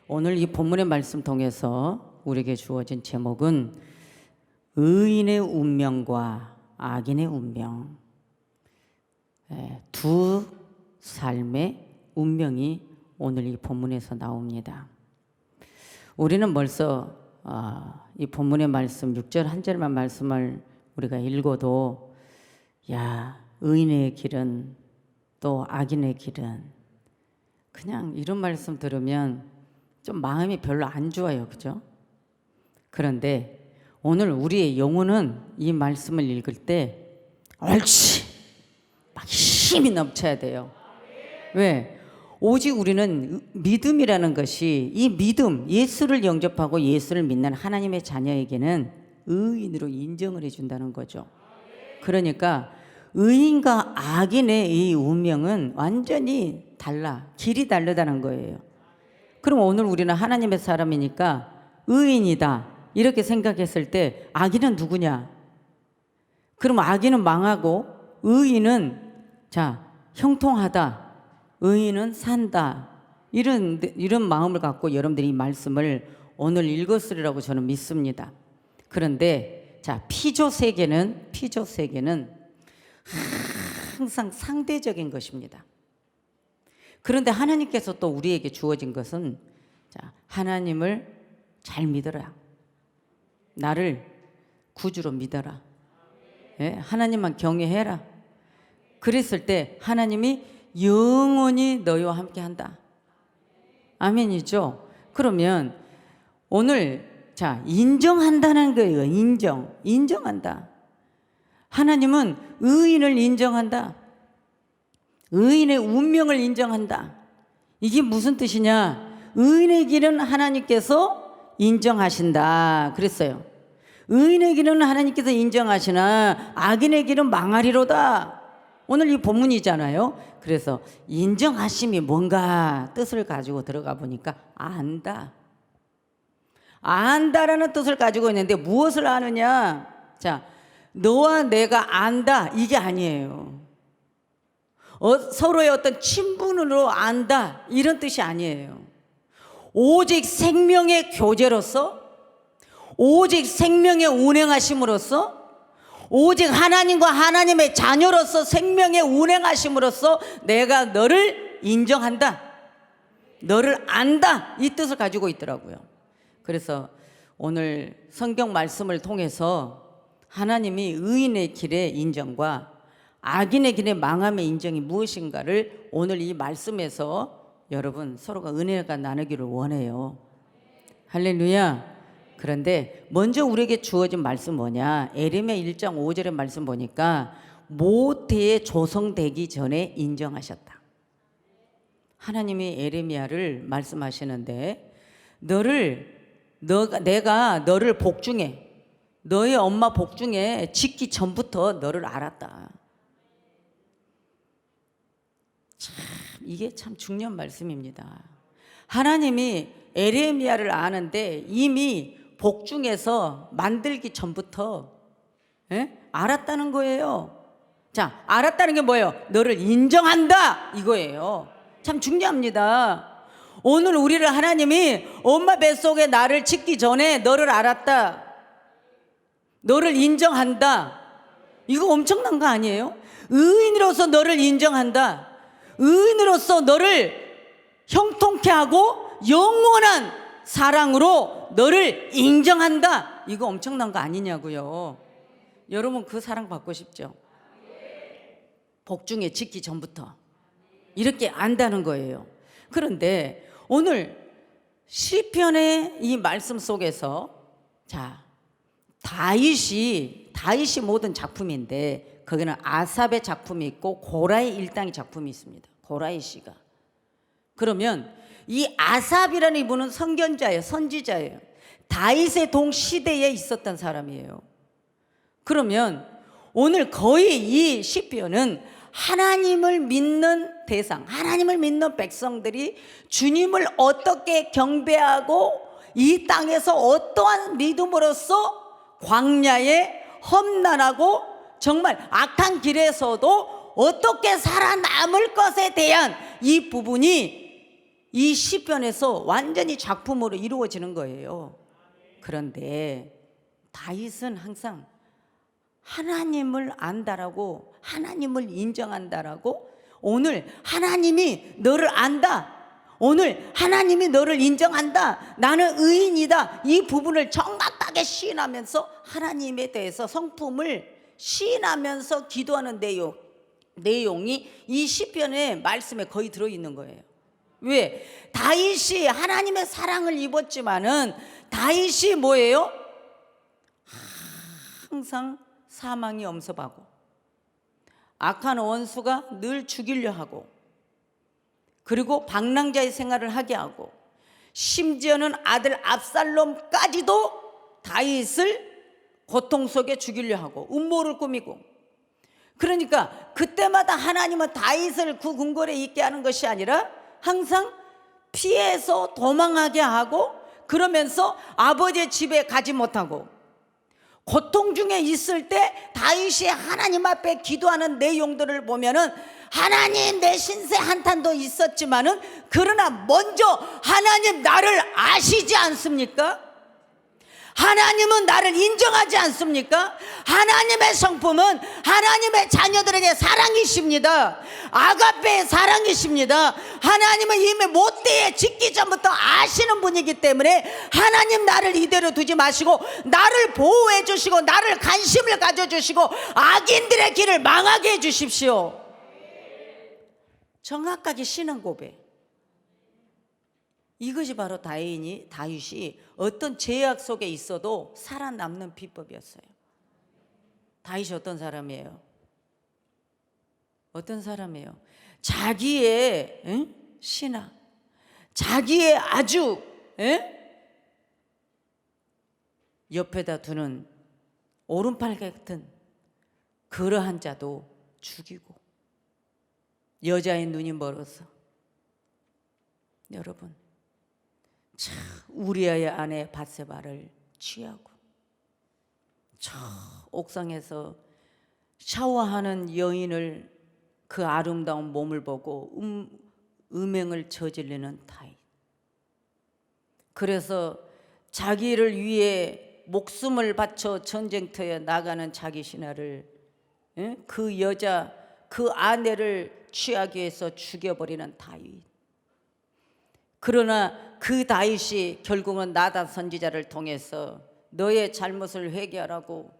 오늘 이 본문의 말씀 통해서 우리에게 주어진 제목은 의인의 운명과 악인의 운명, 두 삶의 운명이 오늘 이 본문에서 나옵니다. 우리는 벌써 이 본문의 말씀 6절 한 절만 말씀을 우리가 읽어도 의인의 길은 또 악인의 길은, 그냥 이런 말씀 들으면 좀 마음이 별로 안 좋아요, 그죠? 그런데 오늘 우리의 영혼은 이 말씀을 읽을 때 옳지 막 힘이 넘쳐야 돼요. 왜? 오직 우리는 믿음이라는 것이, 이 믿음, 예수를 영접하고 예수를 믿는 하나님의 자녀에게는 의인으로 인정을 해준다는 거죠. 그러니까 의인과 악인의 이 운명은 완전히 달라, 길이 다르다는 거예요. 그럼 오늘 우리는 하나님의 사람이니까 의인이다 이렇게 생각했을 때 악인은 누구냐? 그럼 악인은 망하고 의인은 형통하다, 의인은 산다, 이런 마음을 갖고 여러분들이 이 말씀을 오늘 읽었으리라고 저는 믿습니다. 그런데 피조 세계는 항상 상대적인 것입니다. 그런데 하나님께서 또 우리에게 주어진 것은 하나님을 잘 믿어라, 나를 구주로 믿어라, 하나님만 경외해라. 그랬을 때 하나님이 영원히 너희와 함께 한다. 아멘이죠? 그러면 오늘 인정한다는 거예요. 인정한다. 하나님은 의인을 인정한다. 의인의 운명을 인정한다. 이게 무슨 뜻이냐? 의인의 길은 하나님께서 인정하신다 그랬어요. 의인의 길은 하나님께서 인정하시나 악인의 길은 망하리로다. 오늘 이 본문이잖아요. 그래서 인정하심이 뭔가 뜻을 가지고 들어가 보니까 안다라는 뜻을 가지고 있는데 무엇을 아느냐? 너와 내가 안다 이게 아니에요. 서로의 어떤 친분으로 안다 이런 뜻이 아니에요. 오직 생명의 교제로서, 오직 생명의 운행하심으로써, 오직 하나님과 하나님의 자녀로서 생명의 운행하심으로써 내가 너를 인정한다, 너를 안다 이 뜻을 가지고 있더라고요. 그래서 오늘 성경 말씀을 통해서 하나님이 의인의 길의 인정과 악인의 길의 망함의 인정이 무엇인가를 오늘 이 말씀에서 여러분 서로가 은혜가 나누기를 원해요. 할렐루야. 그런데 먼저 우리에게 주어진 말씀 뭐냐? 에레미야 1장 5절의 말씀 보니까 모태에 조성되기 전에 인정하셨다. 하나님이 에레미야를 말씀하시는데 내가 너를 복중에, 너의 엄마 복중에 짓기 전부터 너를 알았다. 이게 참 중요한 말씀입니다. 하나님이 에레미야를 아는데 이미 복중에서 만들기 전부터 알았다는 거예요. 알았다는 게 뭐예요? 너를 인정한다 이거예요. 참 중요합니다. 오늘 우리를 하나님이 엄마 뱃속에 나를 짓기 전에 너를 알았다, 너를 인정한다, 이거 엄청난 거 아니에요? 의인으로서 너를 인정한다, 의인으로서 너를 형통케 하고 영원한 사랑으로 너를 인정한다, 이거 엄청난 거 아니냐고요. 여러분 그 사랑 받고 싶죠? 복중에 짓기 전부터 이렇게 안다는 거예요. 그런데 오늘 시편의 이 말씀 속에서 다윗이 모든 작품인데 거기는 아삽의 작품이 있고 고라의 일당의 작품이 있습니다. 고라의 시가. 그러면 이 아삽이라는 이분은 선견자예요. 선지자예요. 다윗의 동시대에 있었던 사람이에요. 그러면 오늘 거의 이 시편은 하나님을 믿는 대상, 하나님을 믿는 백성들이 주님을 어떻게 경배하고 이 땅에서 어떠한 믿음으로써 광야에 험난하고 정말 악한 길에서도 어떻게 살아남을 것에 대한 이 부분이 이 시편에서 완전히 작품으로 이루어지는 거예요. 그런데 다윗은 항상 하나님을 안다라고, 하나님을 인정한다라고, 오늘 하나님이 너를 안다, 오늘 하나님이 너를 인정한다, 나는 의인이다, 이 부분을 정확하게 시인하면서 하나님에 대해서 성품을 시인하면서 기도하는 내용이 이 시편의 말씀에 거의 들어있는 거예요. 왜? 다윗이 하나님의 사랑을 입었지만은 다윗이 뭐예요? 항상 사망이 엄습하고 악한 원수가 늘 죽이려 하고, 그리고 방랑자의 생활을 하게 하고, 심지어는 아들 압살롬까지도 다윗을 고통 속에 죽이려 하고 음모를 꾸미고, 그러니까 그때마다 하나님은 다윗을 그 궁궐에 있게 하는 것이 아니라 항상 피해서 도망하게 하고, 그러면서 아버지의 집에 가지 못하고 고통 중에 있을 때 다윗이 하나님 앞에 기도하는 내용들을 보면은 하나님 내 신세 한탄도 있었지만은 그러나 먼저 하나님 나를 아시지 않습니까? 하나님은 나를 인정하지 않습니까? 하나님의 성품은 하나님의 자녀들에게 사랑이십니다. 아가페의 사랑이십니다. 하나님은 이미 못되에 짓기 전부터 아시는 분이기 때문에 하나님 나를 이대로 두지 마시고 나를 보호해 주시고 나를 관심을 가져주시고 악인들의 길을 망하게 해 주십시오. 정확하게 신앙 고백. 이것이 바로 다윗이 어떤 제약 속에 있어도 살아남는 비법이었어요. 다윗이 어떤 사람이에요? 어떤 사람이에요? 자기의 신앙, 자기의 아주 옆에다 두는 오른팔 같은 그러한 자도 죽이고, 여자의 눈이 멀어서, 여러분, 참 우리아의 아내 밧세바를 취하고 저 옥상에서 샤워하는 여인을, 그 아름다운 몸을 보고 음행을 저지르는 다윗. 그래서 자기를 위해 목숨을 바쳐 전쟁터에 나가는 자기 신하를, 그 여자, 그 아내를 취하기 위해서 죽여버리는 다윗. 그러나 그 다윗이 결국은 나단 선지자를 통해서 너의 잘못을 회개하라고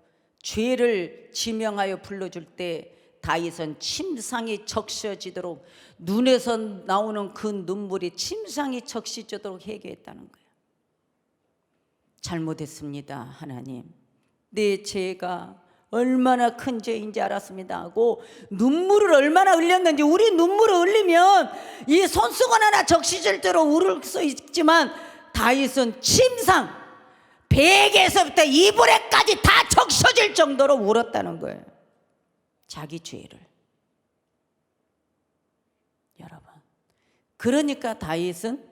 죄를 지명하여 불러줄 때 다윗은 침상이 적셔지도록, 눈에서 나오는 그 눈물이 침상이 적셔지도록 회개했다는 거예요. 잘못했습니다 하나님, 내 죄가 얼마나 큰 죄인지 알았습니다 하고 눈물을 얼마나 흘렸는지. 우리 눈물을 흘리면 이 손수건 하나 적시질 대로 울을 수 있지만 다윗은 침상, 베개에서부터 이불에까지 다 적셔질 정도로 울었다는 거예요. 자기 죄를. 여러분, 그러니까 다윗은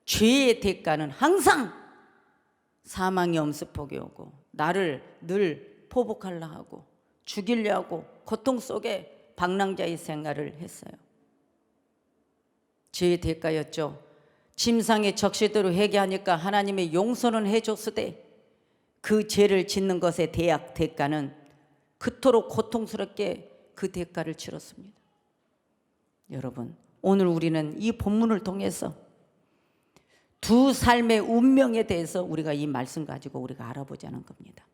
죄의 대가는 항상 사망의 엄습하게 오고 나를 늘 포복하려 하고 죽이려 하고 고통 속에 방랑자의 생활을 했어요. 죄의 대가였죠. 침상에 적시대로 회개하니까 하나님의 용서는 해줬으되 그 죄를 짓는 것의 대가는 그토록 고통스럽게 그 대가를 치렀습니다. 여러분, 오늘 우리는 이 본문을 통해서 두 삶의 운명에 대해서 우리가 이 말씀 가지고 우리가 알아보자는 겁니다.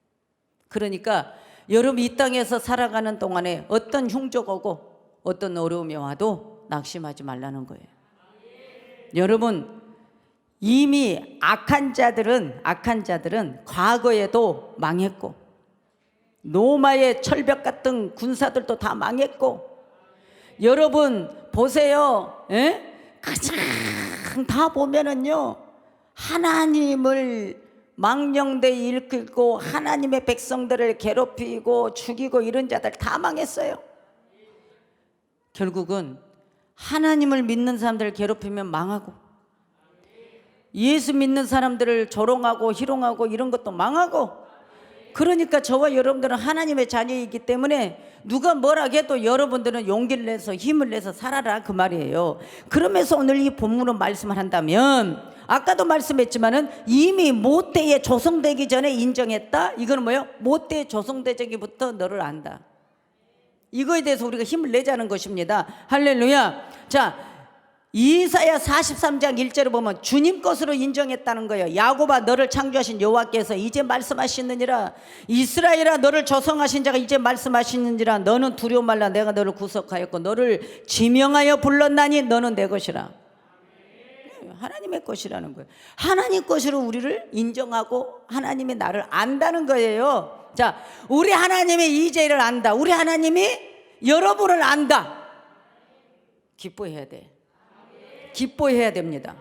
그러니까 여러분, 이 땅에서 살아가는 동안에 어떤 흉조가 오고 어떤 어려움이 와도 낙심하지 말라는 거예요. 여러분, 이미 악한 자들은 과거에도 망했고, 로마의 철벽 같은 군사들도 다 망했고, 여러분 보세요. 가장 다 보면은요, 하나님을 망령되이 일으키고 하나님의 백성들을 괴롭히고 죽이고 이런 자들 다 망했어요. 결국은 하나님을 믿는 사람들을 괴롭히면 망하고, 예수 믿는 사람들을 조롱하고 희롱하고 이런 것도 망하고, 그러니까 저와 여러분들은 하나님의 자녀이기 때문에 누가 뭐라 해도 여러분들은 용기를 내서 힘을 내서 살아라, 그 말이에요. 그러면서 오늘 이 본문으로 말씀을 한다면, 아까도 말씀했지만은 이미 모태에 조성되기 전에 인정했다. 이거는 뭐예요? 모태에 조성되기부터 너를 안다. 이거에 대해서 우리가 힘을 내자는 것입니다. 할렐루야. 자, 이사야 43장 1절을 보면 주님 것으로 인정했다는 거예요. 야곱아, 너를 창조하신 여호와께서 이제 말씀하시느니라. 이스라엘아, 너를 조성하신 자가 이제 말씀하시느니라. 너는 두려워 말라. 내가 너를 구속하였고 너를 지명하여 불렀나니 너는 내 것이라. 하나님의 것이라는 거예요. 하나님 것으로 우리를 인정하고 하나님이 나를 안다는 거예요. 자, 우리 하나님이 이제를 안다. 우리 하나님이 여러분을 안다. 기뻐해야 돼. 기뻐해야 됩니다.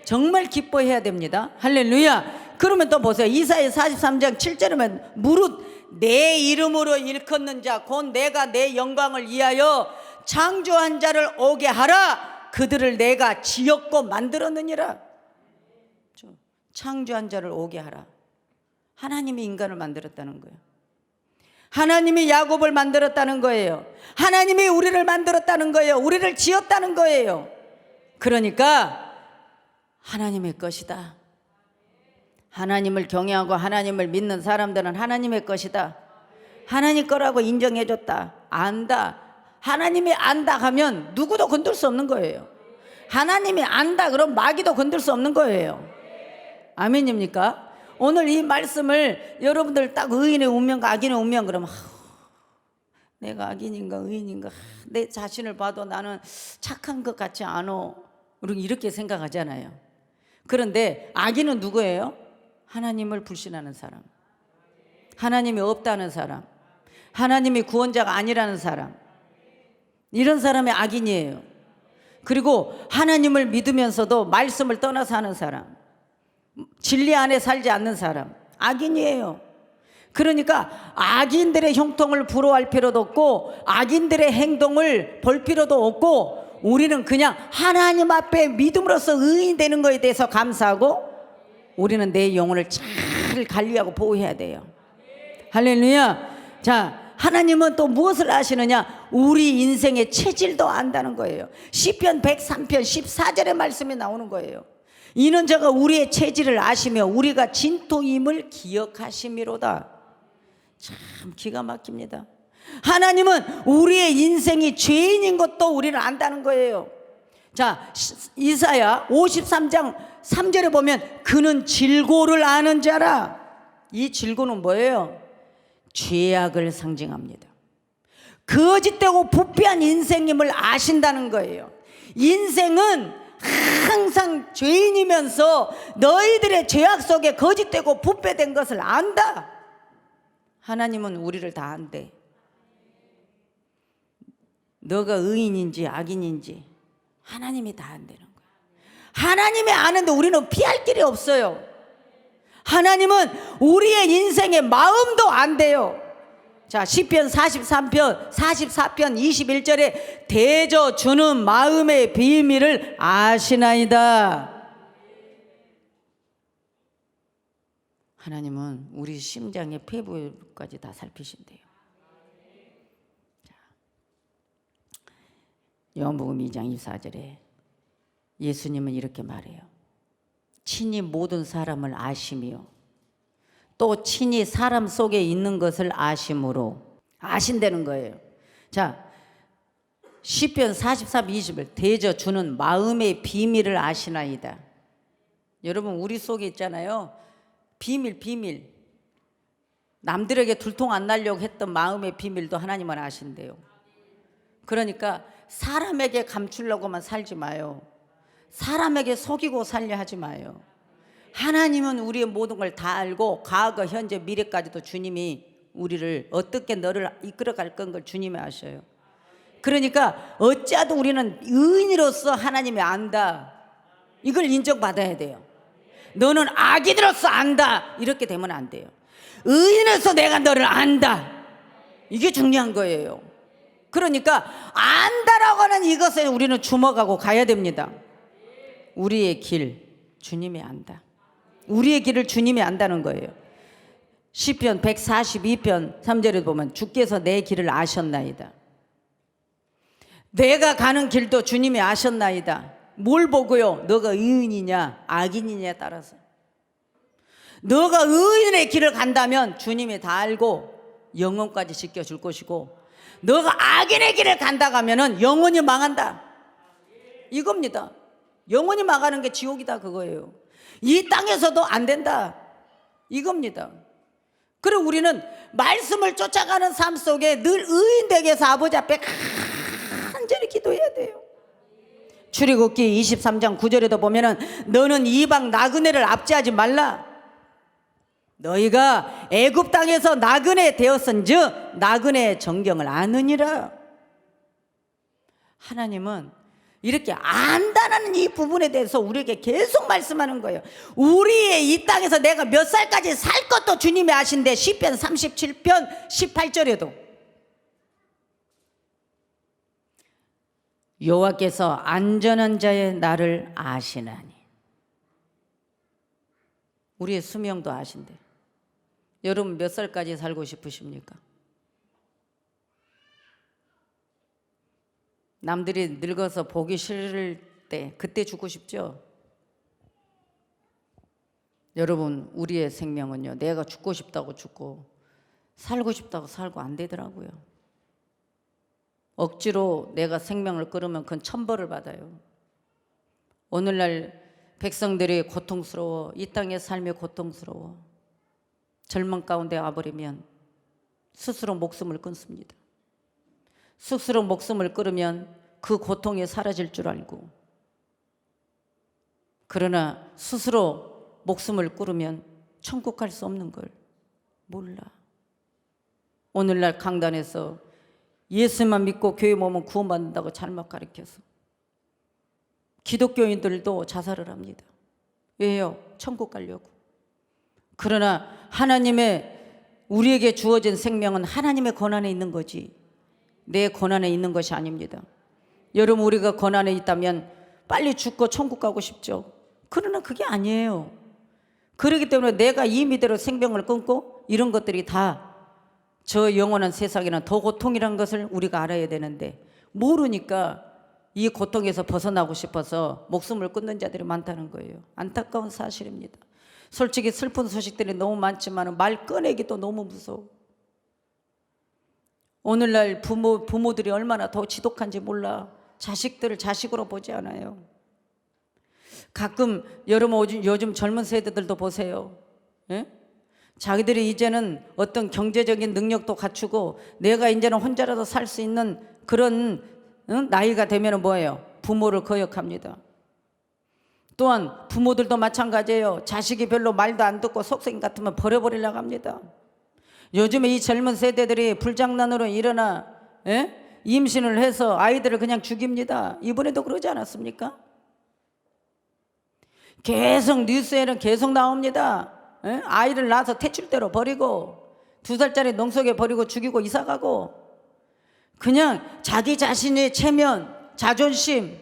정말 기뻐해야 됩니다. 할렐루야. 그러면 또 보세요. 이사야 43장 7절이면 무릇 내 이름으로 일컫는 자 곧 내가 내 영광을 위하여 창조한 자를 오게 하라. 그들을 내가 지었고 만들었느니라. 창조한 자를 오게 하라. 하나님이 인간을 만들었다는 거예요. 하나님이 야곱을 만들었다는 거예요. 하나님이 우리를 만들었다는 거예요. 우리를 지었다는 거예요. 그러니까 하나님의 것이다. 하나님을 경외하고 하나님을 믿는 사람들은 하나님의 것이다. 하나님 거라고 인정해줬다. 안다. 하나님이 안다 하면 누구도 건들 수 없는 거예요. 하나님이 안다 그럼 마귀도 건들 수 없는 거예요. 아멘입니까? 오늘 이 말씀을 여러분들 딱 의인의 운명과 악인의 운명 그러면 내가 악인인가 의인인가, 내 자신을 봐도 나는 착한 것 같지 않아, 이렇게 생각하잖아요. 그런데 악인은 누구예요? 하나님을 불신하는 사람, 하나님이 없다는 사람, 하나님이 구원자가 아니라는 사람, 이런 사람이 악인이에요. 그리고 하나님을 믿으면서도 말씀을 떠나서 하는 사람, 진리 안에 살지 않는 사람, 악인이에요. 그러니까 악인들의 형통을 부러워할 필요도 없고 악인들의 행동을 볼 필요도 없고, 우리는 그냥 하나님 앞에 믿음으로써 의인 되는 것에 대해서 감사하고 우리는 내 영혼을 잘 관리하고 보호해야 돼요. 할렐루야. 자, 하나님은 또 무엇을 아시느냐? 우리 인생의 체질도 안다는 거예요. 시편 103편 14절의 말씀이 나오는 거예요. 이는 저가 우리의 체질을 아시며 우리가 진토임을 기억하심이로다. 참 기가 막힙니다. 하나님은 우리의 인생이 죄인인 것도 우리는 안다는 거예요. 자, 이사야 53장 3절에 보면 그는 질고를 아는 자라. 이 질고는 뭐예요? 죄악을 상징합니다. 거짓되고 부패한 인생임을 아신다는 거예요. 인생은 항상 죄인이면서 너희들의 죄악 속에 거짓되고 부패된 것을 안다. 하나님은 우리를 다 안대. 너가 의인인지 악인인지 하나님이 다 안다는 거야. 하나님이 아는데 우리는 피할 길이 없어요. 하나님은 우리의 인생의 마음도 안 돼요. 자, 시편 44편 21절에 대저 주는 마음의 비밀을 아시나이다. 하나님은 우리 심장의 폐부까지 다 살피신대요. 요한복음 2장 24절에 예수님은 이렇게 말해요. 친히 모든 사람을 아시며 또 친히 사람 속에 있는 것을 아심으로, 아신다는 거예요. 자, 시편 43, 20을 대저 주는 마음의 비밀을 아시나이다. 여러분, 우리 속에 있잖아요. 비밀. 남들에게 들통 안 나려고 했던 마음의 비밀도 하나님은 아신대요. 그러니까 사람에게 감추려고만 살지 마요. 사람에게 속이고 살려 하지 마요. 하나님은 우리의 모든 걸 다 알고 과거, 현재, 미래까지도 주님이 우리를 어떻게 너를 이끌어갈 건 걸 주님이 아셔요. 그러니까 어찌하든 우리는 의인으로서 하나님이 안다. 이걸 인정받아야 돼요. 너는 악인으로서 안다. 이렇게 되면 안 돼요. 의인으로서 내가 너를 안다. 이게 중요한 거예요. 그러니까 안다라고 하는 이것에 우리는 주목하고 가야 됩니다. 우리의 길 주님이 안다. 우리의 길을 주님이 안다는 거예요. 시편 142편 3절에 보면 주께서 내 길을 아셨나이다. 내가 가는 길도 주님이 아셨나이다. 뭘 보고요? 너가 의인이냐 악인이냐에 따라서. 너가 의인의 길을 간다면 주님이 다 알고 영혼까지 지켜줄 것이고, 너가 악인의 길을 간다 가면은 영혼이 망한다. 이겁니다. 영혼이 망하는 게 지옥이다 그거예요. 이 땅에서도 안 된다 이겁니다. 그리고 우리는 말씀을 쫓아가는 삶 속에 늘 의인 되게 해서 아버지 앞에 간절히 기도해야 돼요. 출애굽기 23장 9절에도 보면은 너는 이방 나그네를 압제하지 말라. 너희가 애굽 땅에서 나그네 되었은즉 나그네의 정경을 아느니라. 하나님은 이렇게 안다는 이 부분에 대해서 우리에게 계속 말씀하는 거예요. 우리의 이 땅에서 내가 몇 살까지 살 것도 주님이 아신대. 시편 37편 18절에도 여호와께서 안전한 자의 나를 아시나니. 우리의 수명도 아신대. 여러분 몇 살까지 살고 싶으십니까? 남들이 늙어서 보기 싫을 때 그때 죽고 싶죠? 여러분 우리의 생명은요, 내가 죽고 싶다고 죽고 살고 싶다고 살고 안 되더라고요. 억지로 내가 생명을 끊으면 그건 천벌을 받아요. 오늘날 백성들이 고통스러워, 이 땅의 삶이 고통스러워 절망 가운데 와버리면 스스로 목숨을 끊습니다. 스스로 목숨을 끊으면 그 고통이 사라질 줄 알고, 그러나 스스로 목숨을 끊으면 천국 갈 수 없는 걸 몰라. 오늘날 강단에서 예수만 믿고 교회 오면 구원받는다고 잘못 가르쳐서 기독교인들도 자살을 합니다. 왜요? 천국 가려고. 그러나 하나님의 우리에게 주어진 생명은 하나님의 권한에 있는 거지 내 권한에 있는 것이 아닙니다. 여러분 우리가 권한에 있다면 빨리 죽고 천국 가고 싶죠. 그러나 그게 아니에요. 그렇기 때문에 내가 임의대로 생명을 끊고 이런 것들이 다 저 영원한 세상에는 더 고통이라는 것을 우리가 알아야 되는데, 모르니까 이 고통에서 벗어나고 싶어서 목숨을 끊는 자들이 많다는 거예요. 안타까운 사실입니다. 솔직히 슬픈 소식들이 너무 많지만 말 꺼내기도 너무 무서워. 오늘날 부모들이 얼마나 더 지독한지 몰라. 자식들을 자식으로 보지 않아요. 가끔 여러분 요즘 젊은 세대들도 보세요. 예? 자기들이 이제는 어떤 경제적인 능력도 갖추고 내가 이제는 혼자라도 살 수 있는 그런 나이가 되면 뭐예요? 부모를 거역합니다. 또한 부모들도 마찬가지예요. 자식이 별로 말도 안 듣고 속셈 같으면 버려버리려고 합니다. 요즘에 이 젊은 세대들이 불장난으로 일어나 임신을 해서 아이들을 그냥 죽입니다. 이번에도 그러지 않았습니까? 계속 뉴스에는 계속 나옵니다. 아이를 낳아서 퇴출대로 버리고 2살짜리 농속에 버리고 죽이고 이사가고, 그냥 자기 자신의 체면, 자존심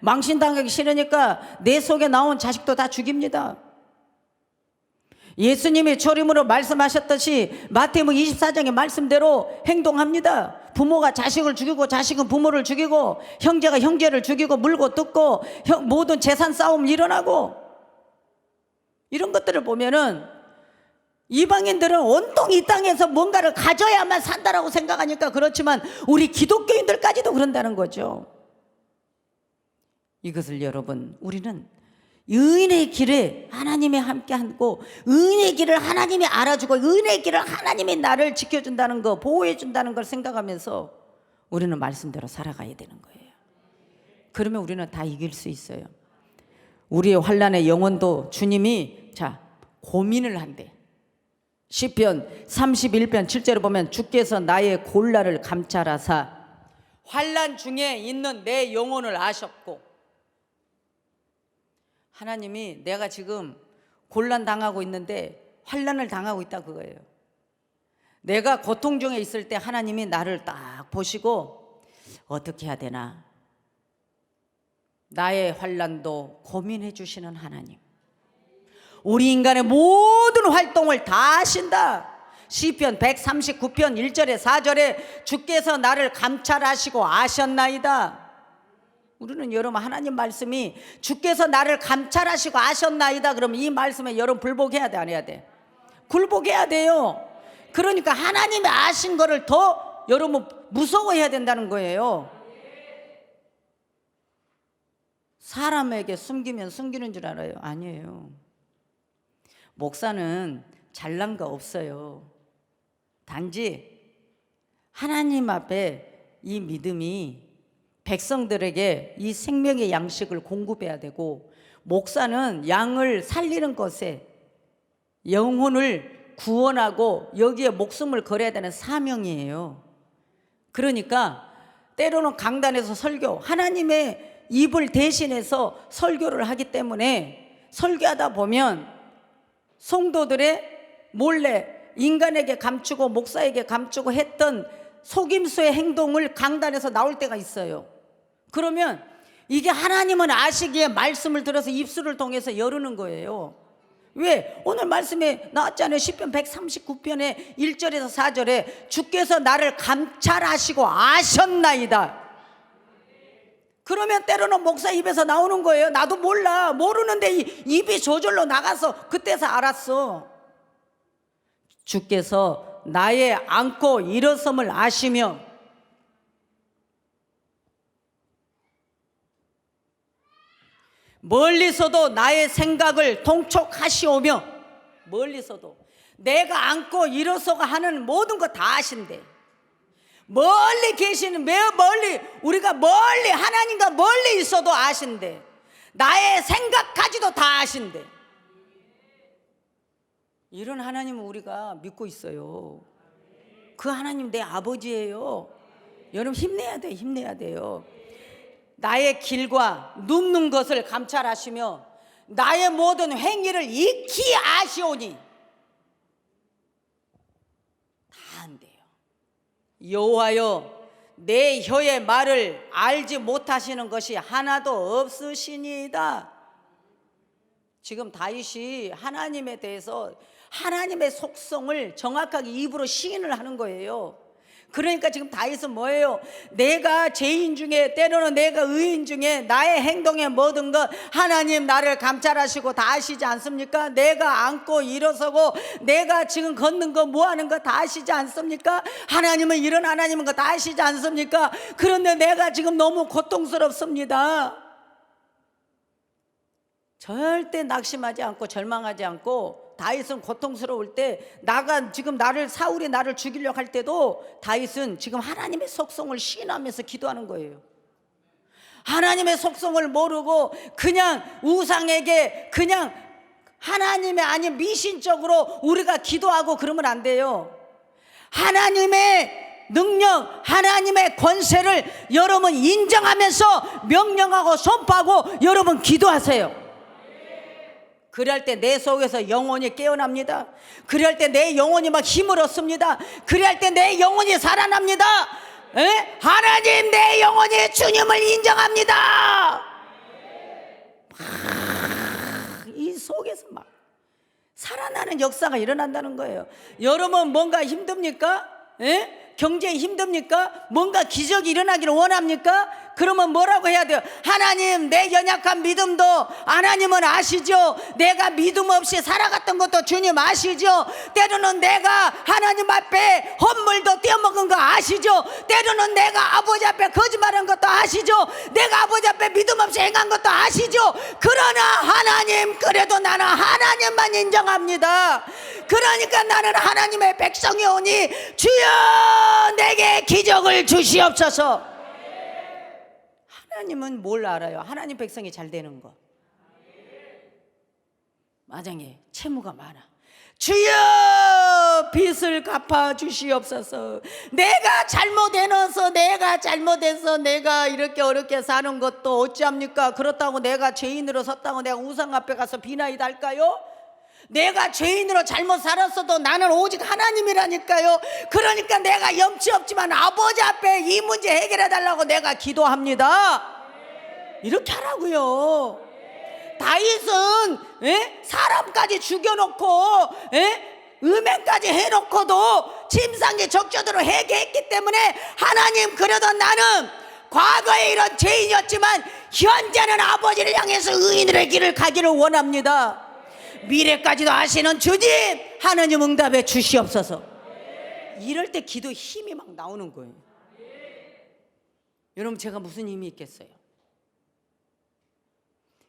망신당하기 싫으니까 내 속에 나온 자식도 다 죽입니다. 예수님이 초림으로 말씀하셨듯이 마태복음 24장의 말씀대로 행동합니다. 부모가 자식을 죽이고 자식은 부모를 죽이고 형제가 형제를 죽이고 물고 뜯고 모든 재산 싸움이 일어나고, 이런 것들을 보면은 이방인들은 온통 이 땅에서 뭔가를 가져야만 산다라고 생각하니까 그렇지만 우리 기독교인들까지도 그런다는 거죠. 이것을 여러분 우리는 의인의 길에 하나님이 함께하고 의인의 길을 하나님이 알아주고 의인의 길을 하나님이 나를 지켜준다는 거, 보호해준다는 걸 생각하면서 우리는 말씀대로 살아가야 되는 거예요. 그러면 우리는 다 이길 수 있어요. 우리의 환난의 영혼도 주님이 고민을 한대. 시편 31편 7절에 보면 주께서 나의 곤란을 감찰하사 환난 중에 있는 내 영혼을 아셨고, 하나님이 내가 지금 곤란 당하고 있는데 환난을 당하고 있다 그거예요. 내가 고통 중에 있을 때 하나님이 나를 딱 보시고 어떻게 해야 되나, 나의 환난도 고민해 주시는 하나님. 우리 인간의 모든 활동을 다 하신다. 시편 139편 1절에 4절에 주께서 나를 감찰하시고 아셨나이다. 우리는 여러분 하나님 말씀이 주께서 나를 감찰하시고 아셨나이다 그러면 이 말씀에 여러분 불복해야 돼, 안 해야 돼? 굴복해야 돼요. 그러니까 하나님이 아신 거를 더 여러분 무서워해야 된다는 거예요. 사람에게 숨기면 숨기는 줄 알아요? 아니에요. 목사는 잘난 거 없어요. 단지 하나님 앞에 이 믿음이 백성들에게 이 생명의 양식을 공급해야 되고, 목사는 양을 살리는 것에 영혼을 구원하고 여기에 목숨을 걸어야 되는 사명이에요. 그러니까 때로는 강단에서 설교, 하나님의 입을 대신해서 설교를 하기 때문에 설교하다 보면 성도들의 몰래 인간에게 감추고 목사에게 감추고 했던 속임수의 행동을 강단에서 나올 때가 있어요. 그러면 이게 하나님은 아시기에 말씀을 들어서 입술을 통해서 열으는 거예요. 왜? 오늘 말씀에 나왔잖아요. 시편 139편에 1절에서 4절에 주께서 나를 감찰하시고 아셨나이다. 그러면 때로는 목사 입에서 나오는 거예요. 나도 몰라, 모르는데 입이 저절로 나가서 그때서 알았어. 주께서 나의 앉고 일어섬을 아시며 멀리서도 나의 생각을 통촉하시오며, 멀리서도 내가 앉고 일어서가 하는 모든 거 다 아신대. 멀리 계시는, 멀리, 우리가 멀리 하나님과 멀리 있어도 아신대. 나의 생각까지도 다 아신대. 이런 하나님을 우리가 믿고 있어요. 그 하나님 내 아버지예요. 여러분 힘내야 돼, 힘내야 돼요. 나의 길과 눕는 것을 감찰하시며 나의 모든 행위를 익히 아시오니. 다 안돼요. 여호와여, 내 혀의 말을 알지 못하시는 것이 하나도 없으시니이다. 지금 다윗이 하나님에 대해서 하나님의 속성을 정확하게 입으로 시인을 하는 거예요. 그러니까 지금 다윗은 뭐예요? 내가 죄인 중에, 때로는 내가 의인 중에 나의 행동의 모든 것 하나님 나를 감찰하시고 다 아시지 않습니까? 내가 앉고 일어서고 내가 지금 걷는 거 뭐 하는 거 다 아시지 않습니까? 하나님은 이런 하나님은 거 다 아시지 않습니까? 그런데 내가 지금 너무 고통스럽습니다. 절대 낙심하지 않고 절망하지 않고, 다윗은 고통스러울 때 지금 사울이 나를 죽이려고 할 때도 다윗은 지금 하나님의 속성을 시인하면서 기도하는 거예요. 하나님의 속성을 모르고 그냥 우상에게 그냥 하나님의 아닌 미신적으로 우리가 기도하고 그러면 안 돼요. 하나님의 능력, 하나님의 권세를 여러분 인정하면서 명령하고 선포하고 여러분 기도하세요. 그럴 때 내 속에서 영혼이 깨어납니다. 그럴 때 내 영혼이 막 힘을 얻습니다. 그럴 때 내 영혼이 살아납니다. 하나님, 내 영혼이 주님을 인정합니다. 이 속에서 막 살아나는 역사가 일어난다는 거예요. 여러분 뭔가 힘듭니까? 경제에 힘듭니까? 뭔가 기적이 일어나기를 원합니까? 그러면 뭐라고 해야 돼요? 하나님, 내 연약한 믿음도 하나님은 아시죠? 내가 믿음 없이 살아갔던 것도 주님 아시죠? 때로는 내가 하나님 앞에 헛물도 떼어먹은 거 아시죠? 때로는 내가 아버지 앞에 거짓말한 것도 아시죠? 내가 아버지 앞에 믿음 없이 행한 것도 아시죠? 그러나 하나님, 그래도 나는 하나님만 인정합니다. 그러니까 나는 하나님의 백성이오니 주여 내게 기적을 주시옵소서. 하나님은 뭘 알아요? 하나님 백성이 잘 되는 거. 마당에 채무가 많아. 주여 빚을 갚아 주시옵소서. 내가 잘못해서 내가 이렇게 어렵게 사는 것도 어찌합니까? 그렇다고 내가 죄인으로 섰다고 내가 우상 앞에 가서 비나이다 할까요? 내가 죄인으로 잘못 살았어도 나는 오직 하나님이라니까요. 그러니까 내가 염치 없지만 아버지 앞에 이 문제 해결해 달라고 내가 기도합니다. 이렇게 하라고요. 다윗은 사람까지 죽여놓고 음행까지 해놓고도 침상에 적셔도록 회개했기 때문에 하나님, 그래도 나는 과거에 이런 죄인이었지만 현재는 아버지를 향해서 의인의 길을 가기를 원합니다. 미래까지도 아시는 주님, 하나님 응답해 주시옵소서. 이럴 때 기도 힘이 막 나오는 거예요. 여러분, 제가 무슨 힘이 있겠어요?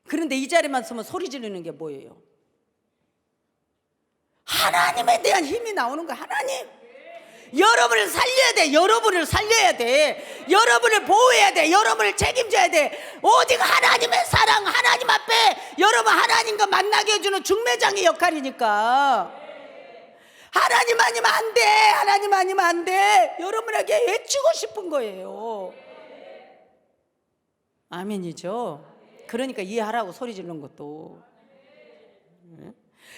그런데 이 자리만 서면 소리 지르는 게 뭐예요? 하나님에 대한 힘이 나오는 거예요. 하나님, 여러분을 살려야 돼. 여러분을 살려야 돼. 여러분을 보호해야 돼. 여러분을 책임져야 돼. 오직 하나님의 사랑, 하나님 앞에 여러분 하나님과 만나게 해주는 중매장의 역할이니까. 하나님 아니면 안 돼. 하나님 아니면 안 돼. 여러분에게 외치고 싶은 거예요. 아멘이죠. 그러니까 이해하라고 소리 지르는 것도.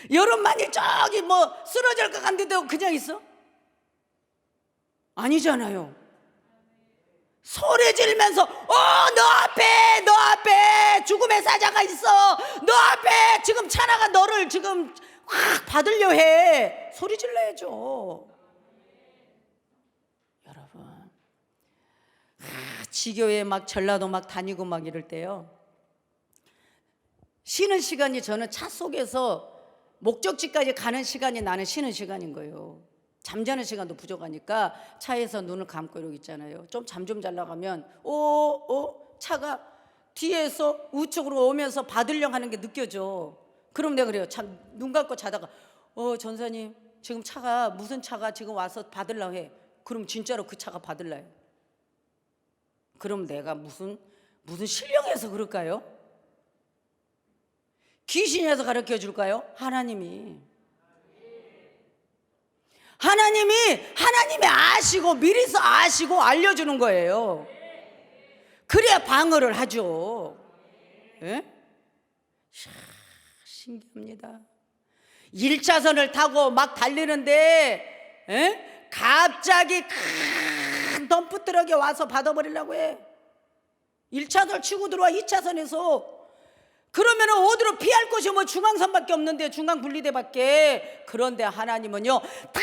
여러분만이 저기 뭐 쓰러질 것 같은데도 그냥 있어? 아니잖아요. 소리 지르면서 너 앞에 죽음의 사자가 있어. 너 앞에 지금 찬아가 너를 지금 확 받으려 해. 소리 질러야죠. 여러분, 지교회 막 전라도 막 다니고 막 이럴 때요, 쉬는 시간이, 저는 차 속에서 목적지까지 가는 시간이 나는 쉬는 시간인 거예요. 잠자는 시간도 부족하니까 차에서 눈을 감고 이러고 있잖아요. 좀 잠 좀 자려고 하면 차가 뒤에서 우측으로 오면서 받으려고 하는 게 느껴져. 그럼 내가 그래요. 참 눈 감고 자다가 전사님, 지금 차가 무슨 차가 지금 와서 받으려고 해. 그럼 진짜로 그 차가 받으려 해. 그럼 내가 무슨 신령해서 그럴까요? 귀신에서 가르쳐 줄까요? 하나님이 아시고 미리서 아시고 알려주는 거예요. 그래야 방어를 하죠. 예? 신기합니다. 1차선을 타고 막 달리는데 갑자기 큰 덤프트럭이 와서 받아버리려고 해. 1차선을 치고 들어와 2차선에서. 그러면 어디로 피할 곳이 뭐 중앙선밖에 없는데, 중앙분리대밖에. 그런데 하나님은요, 딱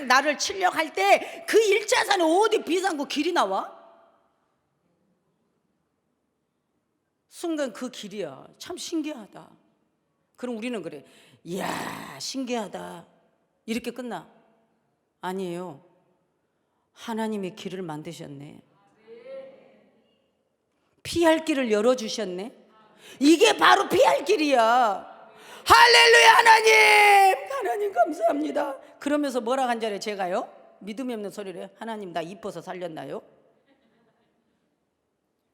나를 치려고 할 때 그 1차선에 어디 비상구 길이 나와? 순간 그 길이야. 참 신기하다. 그럼 우리는 그래, 이야 신기하다, 이렇게 끝나? 아니에요. 하나님의 길을 만드셨네. 피할 길을 열어주셨네. 이게 바로 피할 길이야. 할렐루야. 하나님 감사합니다. 그러면서 뭐라 한 자리에 제가요, 믿음이 없는 소리를 해요. 하나님, 나 이뻐서 살렸나요?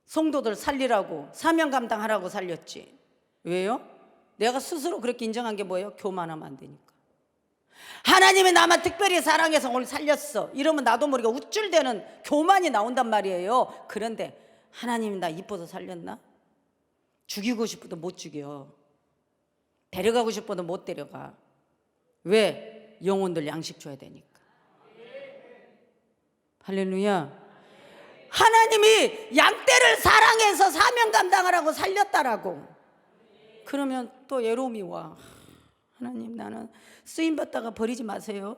성도들 살리라고, 사명 감당하라고 살렸지. 왜요? 내가 스스로 그렇게 인정한 게 뭐예요? 교만하면 안 되니까. 하나님이 나만 특별히 사랑해서 오늘 살렸어, 이러면 나도 모르게 우쭐대는 교만이 나온단 말이에요. 그런데 하나님이 나 이뻐서 살렸나? 죽이고 싶어도 못 죽여. 데려가고 싶어도 못 데려가. 왜? 영혼들 양식 줘야 되니까. 할렐루야. 하나님이 양떼를 사랑해서 사명 감당하라고 살렸다라고. 그러면 또 외로움이 와. 하나님, 나는 쓰임받다가 버리지 마세요.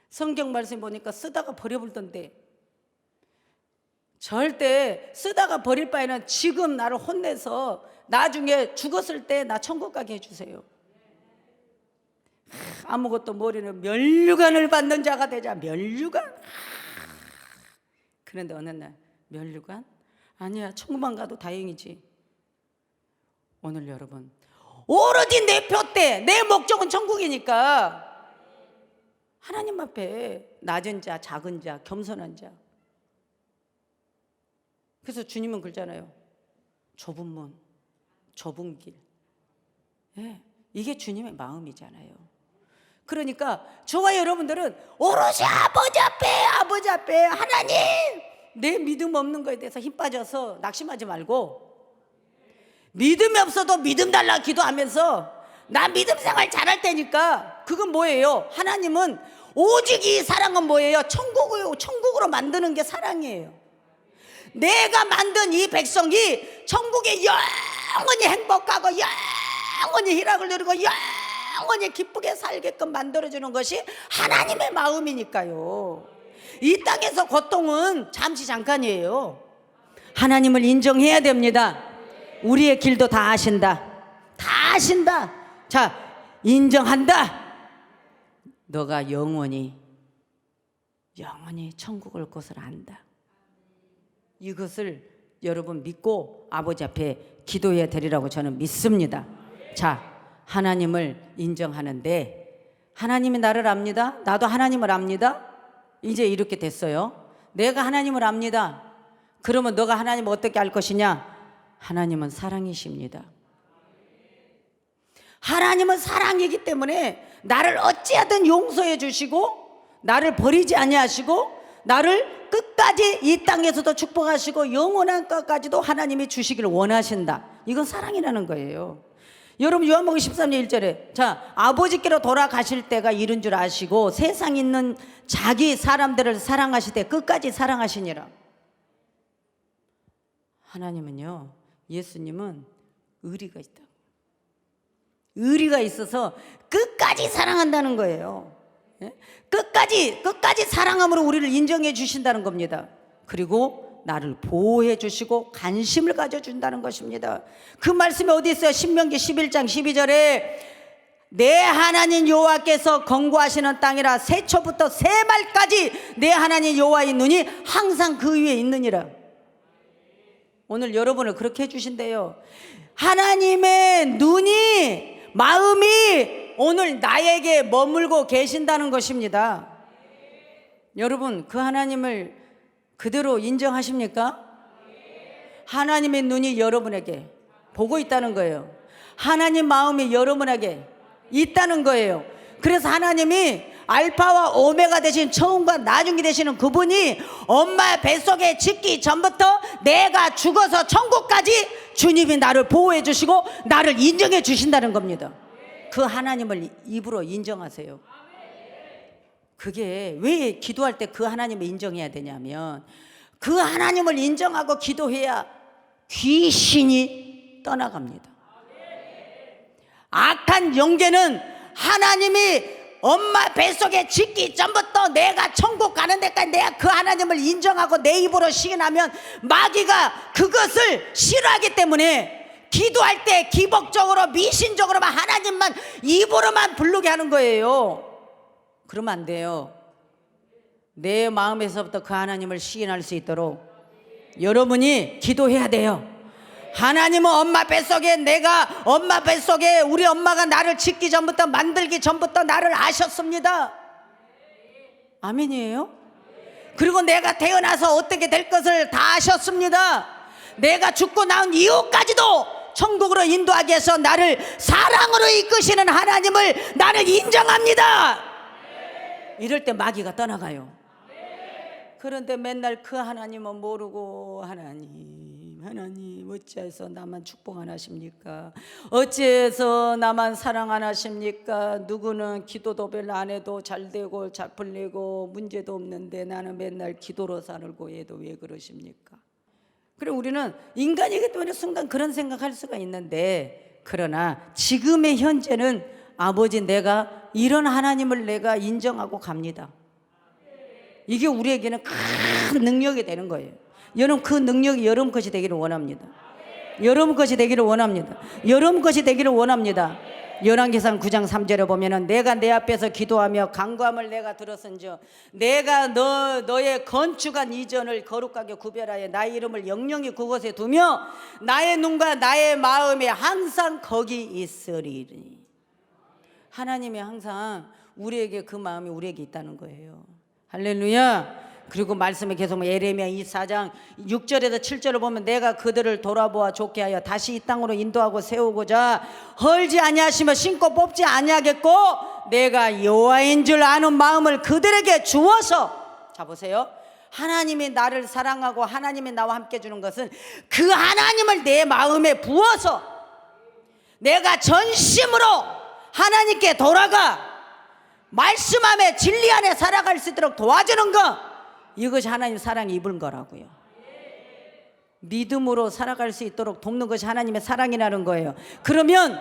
성경 말씀 보니까 쓰다가 버려버리던데, 절대 쓰다가 버릴 바에는 지금 나를 혼내서 나중에 죽었을 때 나 천국 가게 해주세요. 아무것도 모르는 면류관을 받는 자가 되자. 면류관? 그런데 어느 날, 면류관? 아니야, 천국만 가도 다행이지. 오늘 여러분, 오로지 내 표대, 내 목적은 천국이니까 하나님 앞에 낮은 자, 작은 자, 겸손한 자. 그래서 주님은 그러잖아요. 좁은 문, 좁은 길. 예, 이게 주님의 마음이잖아요. 그러니까 저와 여러분들은 오롯이 아버지 앞에 하나님, 내 믿음 없는 거에 대해서 힘 빠져서 낙심하지 말고, 믿음이 없어도 믿음 달라 기도하면서 나 믿음 생활 잘할 테니까. 그건 뭐예요? 하나님은 오직 이 사랑은 뭐예요? 천국으로 만드는 게 사랑이에요. 내가 만든 이 백성이 천국에 영원히 행복하고 영원히 희락을 누리고 영원히 기쁘게 살게끔 만들어주는 것이 하나님의 마음이니까요. 이 땅에서 고통은 잠시 잠깐이에요. 하나님을 인정해야 됩니다. 우리의 길도 다 아신다. 다 아신다. 자, 인정한다. 너가 영원히 천국 올 것을 안다. 이것을 여러분 믿고 아버지 앞에 기도해야 되리라고 저는 믿습니다. 자, 하나님을 인정하는데 하나님이 나를 압니다. 나도 하나님을 압니다. 이제 이렇게 됐어요. 내가 하나님을 압니다. 그러면 너가 하나님을 어떻게 알 것이냐? 하나님은 사랑이십니다. 하나님은 사랑이기 때문에 나를 어찌하든 용서해 주시고 나를 버리지 아니하시고 나를 끝까지 이 땅에서도 축복하시고 영원한 것까지도 하나님이 주시기를 원하신다. 이건 사랑이라는 거예요. 여러분 요한복음 13장 1절에 자, 아버지께로 돌아가실 때가 이른 줄 아시고 세상에 있는 자기 사람들을 사랑하시되 끝까지 사랑하시니라. 하나님은요, 예수님은 의리가 있다. 의리가 있어서 끝까지 사랑한다는 거예요. 끝까지 사랑함으로 우리를 인정해 주신다는 겁니다. 그리고 나를 보호해 주시고 관심을 가져준다는 것입니다. 그 말씀이 어디 있어요? 신명기 11장 12절에 내 하나님 여호와께서 건고하시는 땅이라 새초부터 새말까지 내 하나님 여호와의 눈이 항상 그 위에 있느니라. 오늘 여러분을 그렇게 해주신대요. 하나님의 눈이 마음이 오늘 나에게 머물고 계신다는 것입니다. 여러분 그 하나님을 그대로 인정하십니까? 하나님의 눈이 여러분에게 보고 있다는 거예요. 하나님 마음이 여러분에게 있다는 거예요. 그래서 하나님이 알파와 오메가 되신 처음과 나중이 되시는 그분이 엄마 뱃속에 짓기 전부터 내가 죽어서 천국까지 주님이 나를 보호해 주시고 나를 인정해 주신다는 겁니다. 그 하나님을 입으로 인정하세요. 그게 왜 기도할 때 그 하나님을 인정해야 되냐면 그 하나님을 인정하고 기도해야 귀신이 떠나갑니다. 악한 영계는 하나님이 엄마 뱃속에 짓기 전부터 내가 천국 가는 데까지 내가 그 하나님을 인정하고 내 입으로 시인하면 마귀가 그것을 싫어하기 때문에 기도할 때 기복적으로 미신적으로만 하나님만 입으로만 부르게 하는 거예요. 그러면 안 돼요. 내 마음에서부터 그 하나님을 시인할 수 있도록 여러분이 기도해야 돼요. 하나님은 엄마 뱃속에 내가 엄마 뱃속에 우리 엄마가 나를 짓기 전부터 만들기 전부터 나를 아셨습니다. 아멘이에요? 그리고 내가 태어나서 어떻게 될 것을 다 아셨습니다. 내가 죽고 나온 이후까지도 천국으로 인도하기 위해서 나를 사랑으로 이끄시는 하나님을 나는 인정합니다. 이럴 때 마귀가 떠나가요. 그런데 맨날 그 하나님은 모르고 하나님 어찌해서 나만 축복 안 하십니까? 어찌해서 나만 사랑 안 하십니까? 누구는 기도도 별로 안 해도 잘 되고 잘 풀리고 문제도 없는데 나는 맨날 기도로 살고 해도 왜 그러십니까? 그리고 우리는 인간이기 때문에 순간 그런 생각할 수가 있는데 그러나 지금의 현재는 아버지 내가 이런 하나님을 내가 인정하고 갑니다. 이게 우리에게는 큰 능력이 되는 거예요. 여러분 그 능력이 여러분 것이 되기를 원합니다. 여러분 것이 되기를 원합니다. 여러분 것이 되기를 원합니다. 열왕기상 9장 3절에 보면은 내가 내 앞에서 기도하며 간구함을 내가 들었은즉 내가 너의 건축한 이전을 거룩하게 구별하여 나의 이름을 영영히 그곳에 두며 나의 눈과 나의 마음에 항상 거기 있으리니. 하나님이 항상 우리에게 그 마음이 우리에게 있다는 거예요. 할렐루야. 그리고 말씀에 계속 예레미야 24장 6절에서 7절을 보면 내가 그들을 돌아보아 좋게 하여 다시 이 땅으로 인도하고 세우고자 헐지 아니하시며 심고 뽑지 아니하겠고 내가 여호와인 줄 아는 마음을 그들에게 주어서. 자 보세요. 하나님이 나를 사랑하고 하나님이 나와 함께 주는 것은 그 하나님을 내 마음에 부어서 내가 전심으로 하나님께 돌아가 말씀 안에 진리 안에 살아갈 수 있도록 도와주는 것, 이것이 하나님 사랑이 입은 거라고요. 믿음으로 살아갈 수 있도록 돕는 것이 하나님의 사랑이라는 거예요. 그러면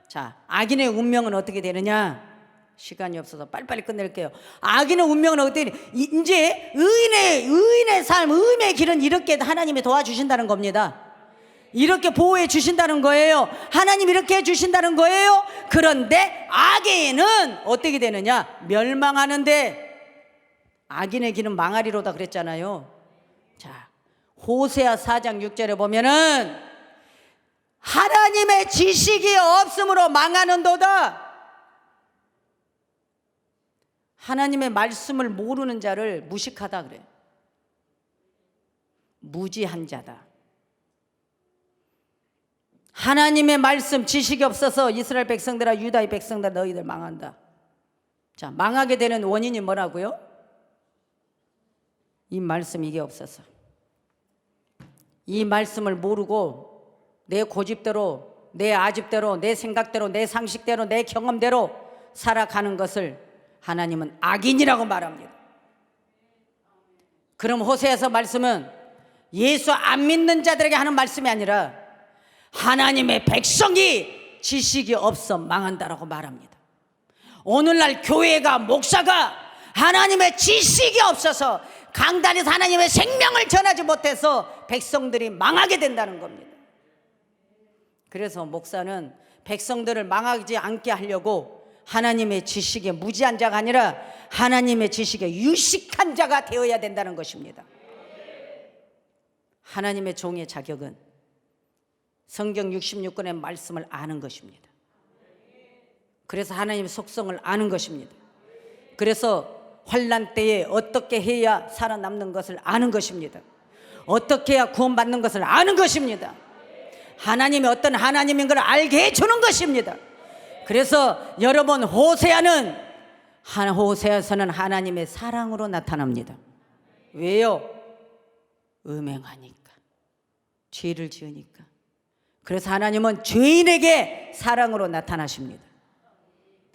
자, 악인의 운명은 어떻게 되느냐? 시간이 없어서 빨리빨리 끝낼게요. 악인의 운명은 어떻게 되느냐? 이제 의인의 삶, 의인의 길은 이렇게 하나님이 도와주신다는 겁니다. 이렇게 보호해 주신다는 거예요. 하나님 이렇게 해 주신다는 거예요. 그런데 악인은 어떻게 되느냐? 멸망하는데 악인의 길은 망하리로다 그랬잖아요. 자, 호세아 4장 6절에 보면은 하나님의 지식이 없으므로 망하는도다. 하나님의 말씀을 모르는 자를 무식하다 그래. 무지한 자다. 하나님의 말씀 지식이 없어서 이스라엘 백성들아 유다의 백성들아 너희들 망한다. 자, 망하게 되는 원인이 뭐라고요? 이 말씀 이게 없어서. 이 말씀을 모르고 내 고집대로, 내 아집대로, 내 생각대로, 내 상식대로, 내 경험대로 살아가는 것을 하나님은 악인이라고 말합니다. 그럼 호세아서 말씀은 예수 안 믿는 자들에게 하는 말씀이 아니라 하나님의 백성이 지식이 없어 망한다라고 말합니다. 오늘날 교회가 목사가 하나님의 지식이 없어서 강단에서 하나님의 생명을 전하지 못해서 백성들이 망하게 된다는 겁니다. 그래서 목사는 백성들을 망하지 않게 하려고 하나님의 지식에 무지한 자가 아니라 하나님의 지식에 유식한 자가 되어야 된다는 것입니다. 하나님의 종의 자격은 성경 66권의 말씀을 아는 것입니다. 그래서 하나님의 속성을 아는 것입니다. 그래서 환난 때에 어떻게 해야 살아남는 것을 아는 것입니다. 어떻게 해야 구원받는 것을 아는 것입니다. 하나님이 어떤 하나님인 걸 알게 해주는 것입니다. 그래서 여러분 호세아서는 하나님의 사랑으로 나타납니다. 왜요? 음행하니까, 죄를 지으니까. 그래서 하나님은 죄인에게 사랑으로 나타나십니다.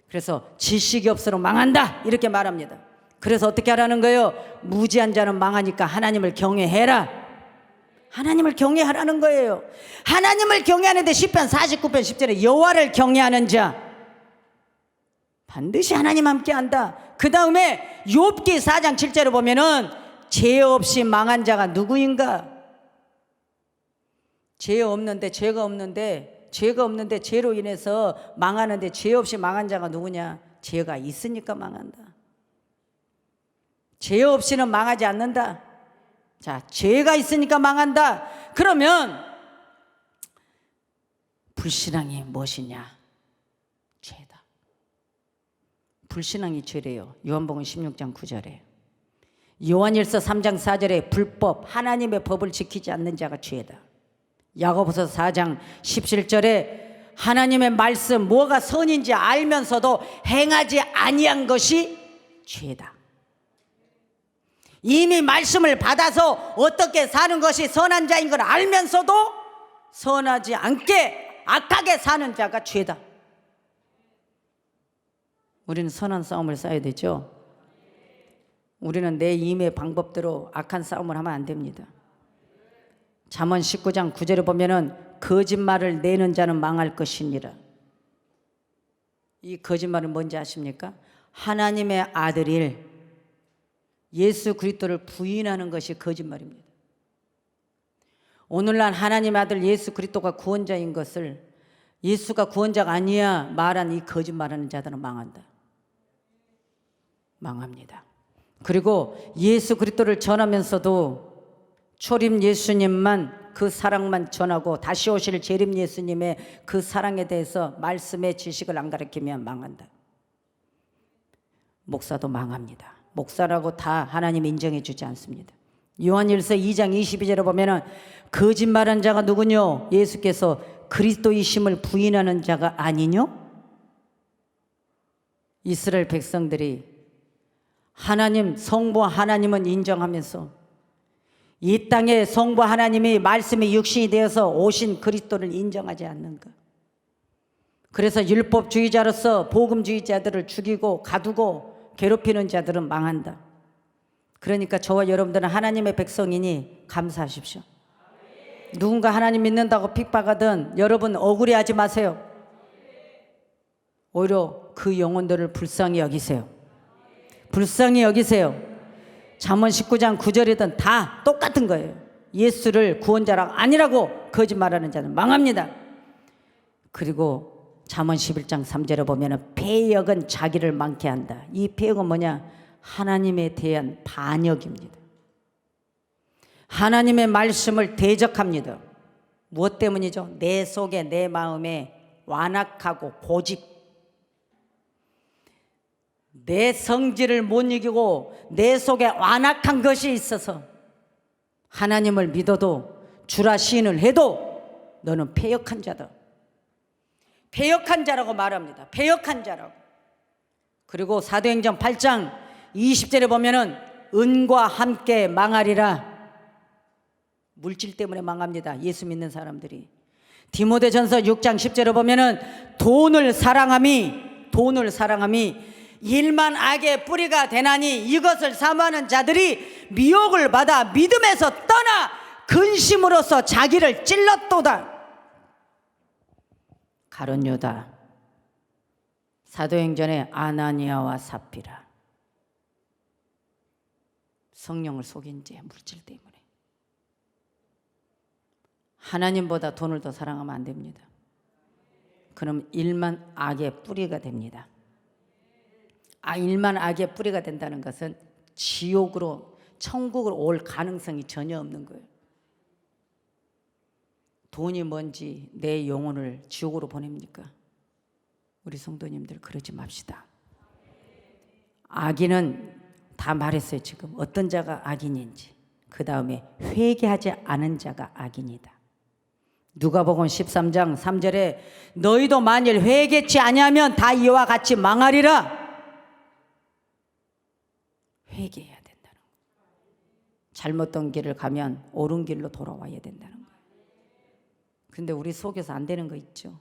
그래서 지식이 없으로 망한다 이렇게 말합니다. 그래서 어떻게 하라는 거예요? 무지한 자는 망하니까 하나님을 경외해라. 하나님을 경외하라는 거예요. 하나님을 경외하는데 시편 49편 10절에 여호와를 경외하는 자 반드시 하나님 함께 한다. 그 다음에 욥기 4장 7절에 보면은 죄 없이 망한 자가 누구인가? 죄가 없는데 죄로 인해서 망하는데 죄 없이 망한 자가 누구냐? 죄가 있으니까 망한다. 죄 없이는 망하지 않는다. 자, 죄가 있으니까 망한다. 그러면 불신앙이 무엇이냐? 죄다. 불신앙이 죄래요. 요한복음 16장 9절에. 요한일서 3장 4절에 불법 하나님의 법을 지키지 않는 자가 죄다. 야고보서 4장 17절에 하나님의 말씀 뭐가 선인지 알면서도 행하지 아니한 것이 죄다. 이미 말씀을 받아서 어떻게 사는 것이 선한 자인 걸 알면서도 선하지 않게 악하게 사는 자가 죄다. 우리는 선한 싸움을 싸야 되죠. 우리는 내 임의 방법대로 악한 싸움을 하면 안 됩니다. 잠언 19장 9절에 보면은 거짓말을 내는 자는 망할 것이니라. 이 거짓말은 뭔지 아십니까? 하나님의 아들일 예수 그리스도를 부인하는 것이 거짓말입니다. 오늘날 하나님의 아들 예수 그리스도가 구원자인 것을 예수가 구원자가 아니야 말한 이 거짓말하는 자들은 망한다. 망합니다. 그리고 예수 그리스도를 전하면서도 초림 예수님만 그 사랑만 전하고 다시 오실 재림 예수님의 그 사랑에 대해서 말씀의 지식을 안 가르치면 망한다. 목사도 망합니다. 목사라고 다 하나님 인정해 주지 않습니다. 요한일서 2장 22절에 보면은 거짓말한 자가 누구뇨? 예수께서 그리스도이심을 부인하는 자가 아니뇨? 이스라엘 백성들이 하나님 성부 하나님은 인정하면서 이 땅에 성부 하나님이 말씀이 육신이 되어서 오신 그리스도를 인정하지 않는가? 그래서 율법주의자로서 복음주의자들을 죽이고 가두고 괴롭히는 자들은 망한다. 그러니까 저와 여러분들은 하나님의 백성이니 감사하십시오. 누군가 하나님 믿는다고 핍박하든 여러분 억울해하지 마세요. 오히려 그 영혼들을 불쌍히 여기세요. 불쌍히 여기세요. 잠언 19장 9절이든 다 똑같은 거예요. 예수를 구원자라 아니라고 거짓말하는 자는 망합니다. 그리고 잠언 11장 3절에 보면 패역은 자기를 많게 한다. 이 패역은 뭐냐? 하나님에 대한 반역입니다. 하나님의 말씀을 대적합니다. 무엇 때문이죠? 내 속에 내 마음에 완악하고 고집, 내 성질을 못 이기고 내 속에 완악한 것이 있어서 하나님을 믿어도 주라 시인을 해도 너는 패역한 자다. 패역한 자라고 말합니다. 패역한 자라고. 그리고 사도행전 8장 20절에 보면은 은과 함께 망하리라. 물질 때문에 망합니다. 예수 믿는 사람들이. 디모데전서 6장 10절에 보면은 돈을 사랑함이 일만 악의 뿌리가 되나니 이것을 사모하는 자들이 미혹을 받아 믿음에서 떠나 근심으로써 자기를 찔렀도다. 가룟 유다, 사도행전에 아나니아와 삽비라, 성령을 속인 지 물질 때문에. 하나님보다 돈을 더 사랑하면 안 됩니다. 그럼 일만 악의 뿌리가 됩니다. 일만 악의 뿌리가 된다는 것은 지옥으로, 천국으로 올 가능성이 전혀 없는 거예요. 돈이 뭔지 내 영혼을 지옥으로 보냅니까? 우리 성도님들 그러지 맙시다. 악인은 다 말했어요. 지금 어떤 자가 악인인지. 그 다음에 회개하지 않은 자가 악인이다. 누가복음 13장 3절에 너희도 만일 회개치 아니하면 다 이와 같이 망하리라. 회개해야 된다는 거예요. 잘못된 길을 가면 옳은 길로 돌아와야 된다는 거예요. 근데 우리 속에서 안 되는 거 있죠.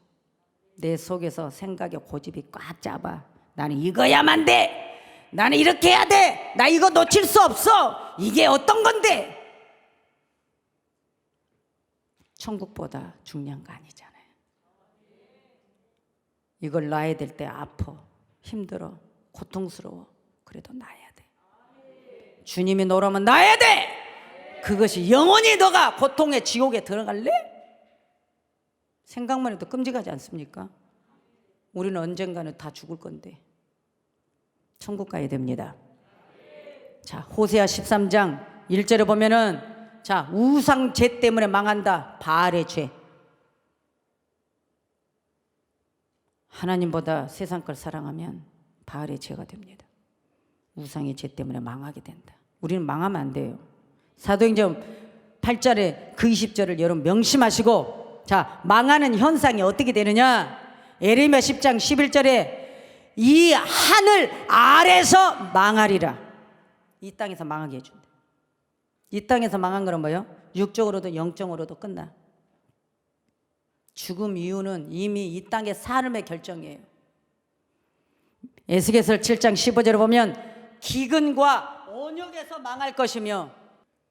내 속에서 생각의 고집이 꽉 잡아. 나는 이거야만 돼. 나는 이렇게 해야 돼. 나 이거 놓칠 수 없어. 이게 어떤 건데? 천국보다 중요한 거 아니잖아요. 이걸 놔야 될 때 아파, 힘들어, 고통스러워. 그래도 놔야 돼. 주님이 너라면 놔야 돼. 그것이 영원히 너가 고통의 지옥에 들어갈래? 생각만 해도 끔찍하지 않습니까? 우리는 언젠가는 다 죽을 건데 천국 가야 됩니다. 자, 호세아 13장 1절에 보면은 자, 우상 죄 때문에 망한다. 바알의 죄. 하나님보다 세상 걸 사랑하면 바알의 죄가 됩니다. 우상의 죄 때문에 망하게 된다. 우리는 망하면 안 돼요. 사도행전 8절에 그 20절을 여러분 명심하시고, 자, 망하는 현상이 어떻게 되느냐? 에레미야 10장 11절에 이 하늘 아래서 망하리라. 이 땅에서 망하게 해준다. 이 땅에서 망한 거는 뭐예요? 육적으로도 영적으로도 끝나. 죽음 이유는 이미 이 땅의 삶의 결정이에요. 에스겔서 7장 15절에 보면 기근과 온역에서 망할 것이며,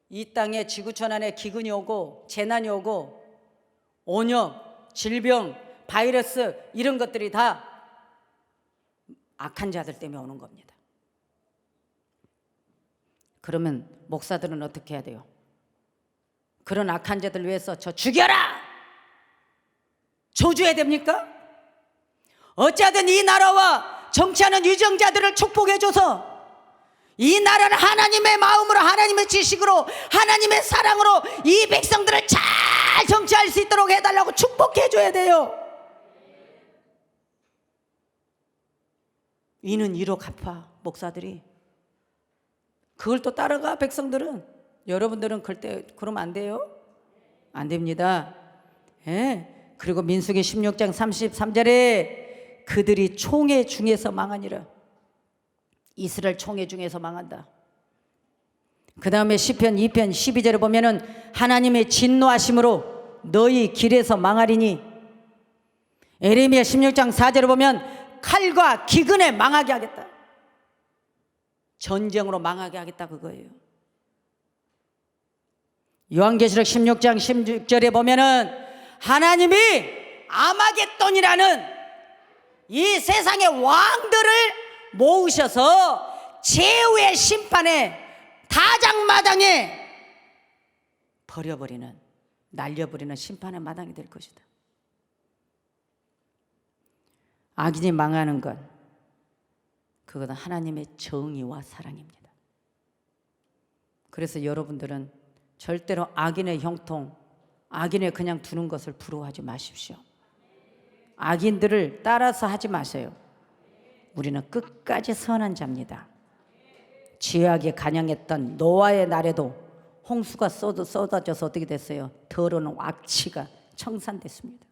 이 땅에 지구촌 안에 기근이 오고 재난이 오고 온역, 질병, 바이러스 이런 것들이 다 악한 자들 때문에 오는 겁니다. 그러면 목사들은 어떻게 해야 돼요? 그런 악한 자들 위해서 저 죽여라! 저주해야 됩니까? 어찌하든 이 나라와 정치하는 유정자들을 축복해줘서 이 나라를 하나님의 마음으로, 하나님의 지식으로, 하나님의 사랑으로 이 백성들을 잘 정치할 수 있도록 해달라고 축복해줘야 돼요. 이는 이로 갚아. 목사들이 그걸 또 따라가. 백성들은. 여러분들은 그러면 안 돼요. 안 됩니다. 예. 그리고 민수기 16장 33절에 그들이 총회 중에서 망하니라. 이스라엘 총회 중에서 망한다. 그 다음에 시편 2편 12절에 보면은 하나님의 진노하심으로 너희 길에서 망하리니, 에레미야 16장 4절에 보면 칼과 기근에 망하게 하겠다. 전쟁으로 망하게 하겠다 그거예요. 요한계시록 16장 16절에 보면은 하나님이 아마겟돈이라는 이 세상의 왕들을 모으셔서 최후의 심판에 타작마당에 버려버리는, 날려버리는 심판의 마당이 될 것이다. 악인이 망하는 것, 그것은 하나님의 정의와 사랑입니다. 그래서 여러분들은 절대로 악인의 형통, 악인의 그냥 두는 것을 부러워하지 마십시오. 악인들을 따라서 하지 마세요. 우리는 끝까지 선한 자입니다. 죄악에 간영했던 노아의 날에도 홍수가 쏟아져서 어떻게 됐어요? 더러운 악취가 청산됐습니다.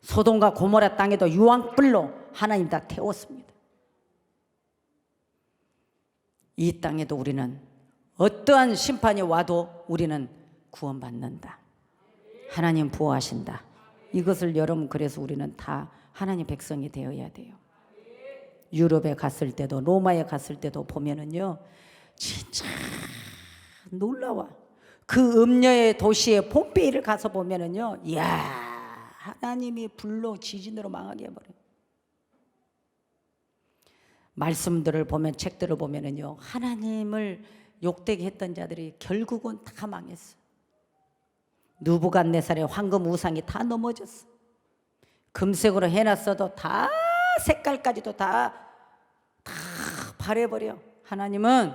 소돔과 고모라 땅에도 유황불로 하나님 다 태웠습니다. 이 땅에도 우리는 어떠한 심판이 와도 우리는 구원받는다. 하나님 보호하신다. 이것을 여러분, 그래서 우리는 다 하나님 백성이 되어야 돼요. 유럽에 갔을 때도 로마에 갔을 때도 보면은요, 진짜 놀라워. 그 음녀의 도시에 폼페이를 가서 보면은요, 이야, 하나님이 불로 지진으로 망하게 해버려요. 말씀들을 보면, 책들을 보면은요, 하나님을 욕되게 했던 자들이 결국은 다 망했어. 느부갓네살의 황금 우상이 다 넘어졌어. 금색으로 해놨어도 다 색깔까지도 다 발해버려. 하나님은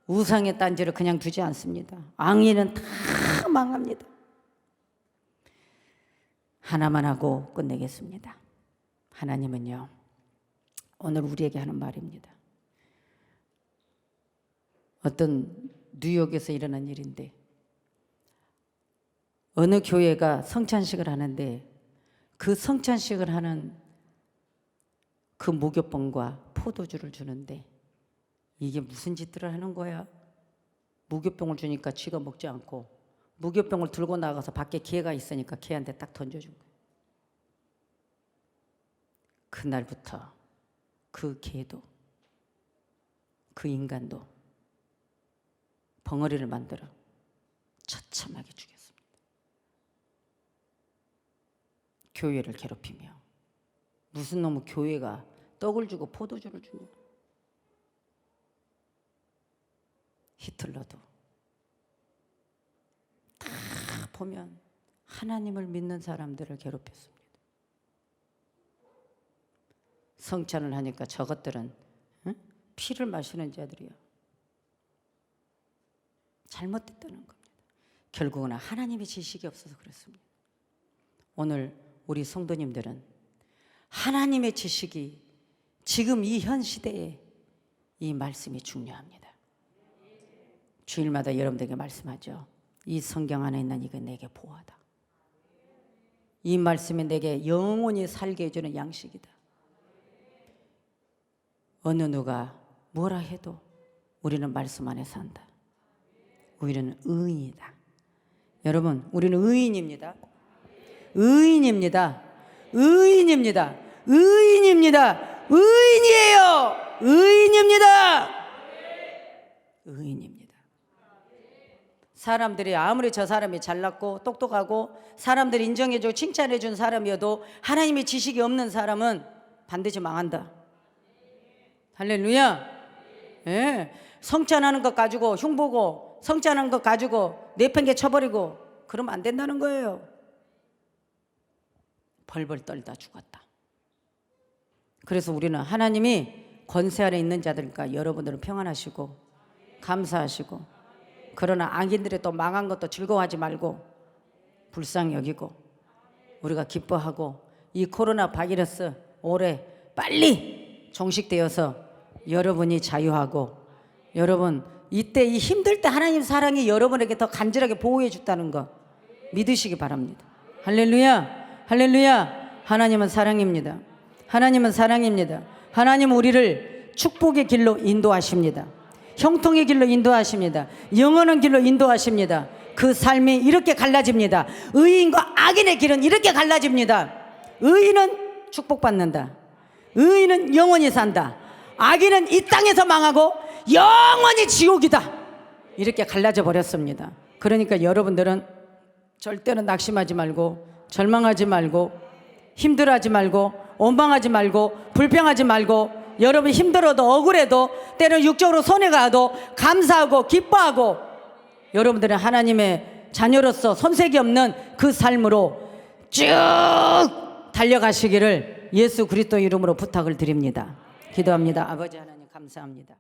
우상의 딴지를 그냥 두지 않습니다. 악인은 다 망합니다. 하나만 하고 끝내겠습니다. 하나님은요, 오늘 우리에게 하는 말입니다. 어떤 뉴욕에서 일어난 일인데, 어느 교회가 성찬식을 하는데 그 성찬식을 하는 그 무교병과 포도주를 주는데, 이게 무슨 짓들을 하는 거야? 무교병을 주니까 쥐가 먹지 않고 무교병을 들고 나가서 밖에 개가 있으니까 개한테 딱 던져준 거야. 그날부터 그 개도 그 인간도 벙어리를 만들어 처참하게 죽였습니다. 교회를 괴롭히며, 무슨 놈의 교회가 떡을 주고 포도주를 주냐. 히틀러도 다 보면 하나님을 믿는 사람들을 괴롭혔습니다. 성찬을 하니까 저것들은 피를 마시는 자들이야. 잘못됐다는 겁니다. 결국은 하나님의 지식이 없어서 그렇습니다. 오늘 우리 성도님들은 하나님의 지식이 지금 이 현 시대에 이 말씀이 중요합니다. 주일마다 여러분들에게 말씀하죠. 이 성경 안에 있는 이거 내게 보호하다. 이 말씀이 내게 영원히 살게 해주는 양식이다. 어느 누가 뭐라 해도 우리는 말씀 안에 산다. 우리는 의인이다. 여러분, 우리는 의인입니다. 의인입니다. 의인입니다. 의인입니다. 의인이에요. 의인입니다. 의인입니다. 사람들이 아무리 저 사람이 잘났고 똑똑하고 사람들이 인정해주고 칭찬해준 사람이어도 하나님의 지식이 없는 사람은 반드시 망한다. 할렐루야. 예. 성찬하는 것 가지고 흉보고, 성찬하는 것 가지고 내팽개 쳐버리고 그러면 안 된다는 거예요. 벌벌 떨다 죽었다. 그래서 우리는 하나님이 권세 아래 있는 자들과 여러분들은 평안하시고 감사하시고, 그러나 악인들이 또 망한 것도 즐거워하지 말고 불쌍히 여기고 우리가 기뻐하고, 이 코로나 바이러스 올해 빨리 종식되어서 여러분이 자유하고, 여러분 이때 이 힘들 때 하나님 사랑이 여러분에게 더 간절하게 보호해 줬다는 거 믿으시기 바랍니다. 할렐루야. 할렐루야. 하나님은 사랑입니다. 하나님은 사랑입니다. 하나님은 우리를 축복의 길로 인도하십니다. 형통의 길로 인도하십니다. 영원한 길로 인도하십니다. 그 삶이 이렇게 갈라집니다. 의인과 악인의 길은 이렇게 갈라집니다. 의인은 축복받는다. 의인은 영원히 산다. 악인은 이 땅에서 망하고 영원히 지옥이다. 이렇게 갈라져 버렸습니다. 그러니까 여러분들은 절대로 낙심하지 말고 절망하지 말고 힘들어하지 말고 원망하지 말고 불평하지 말고, 여러분 힘들어도 억울해도 때로는 육적으로 손해가 와도 감사하고 기뻐하고 여러분들은 하나님의 자녀로서 손색이 없는 그 삶으로 쭉 달려가시기를 예수 그리스도 이름으로 부탁을 드립니다. 기도합니다. 아버지 하나님 감사합니다.